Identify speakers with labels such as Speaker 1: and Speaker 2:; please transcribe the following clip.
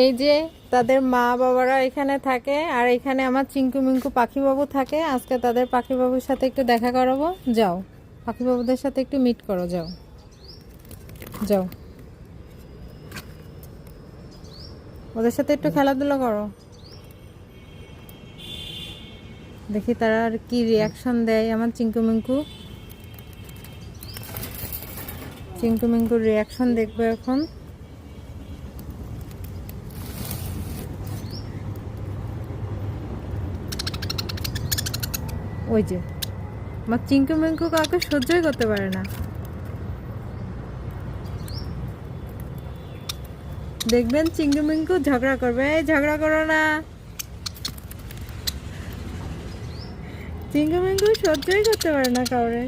Speaker 1: এই যে তাদের মা বাবারা এখানে থাকে, আর এখানে আমার চিঙ্কু মিঙ্কু পাখিবাবু থাকে। আজকে তাদের পাখিবাবুর সাথে একটু দেখা করাবো। যাও, পাখিবাবুদের সাথে একটু মিট করো, যাও যাও, ওদের সাথে একটু খেলাধুলা করো। দেখি তারা আর কি রিয়াকশন দেয়। আমার চিঙ্কু মিঙ্কু, চিঙ্কু মিঙ্কুর রিয়াকশন দেখবো এখন। ওই যে আমার চিঙ্কু মিঙ্কু কাউকে সহ্যই করতে পারে না। দেখবেন চিঙ্কু মিঙ্কু ঝগড়া করবে। এই ঝগড়া করো না, চিঙ্কু মিঙ্কু সহ্যই করতে পারে না কাউরে।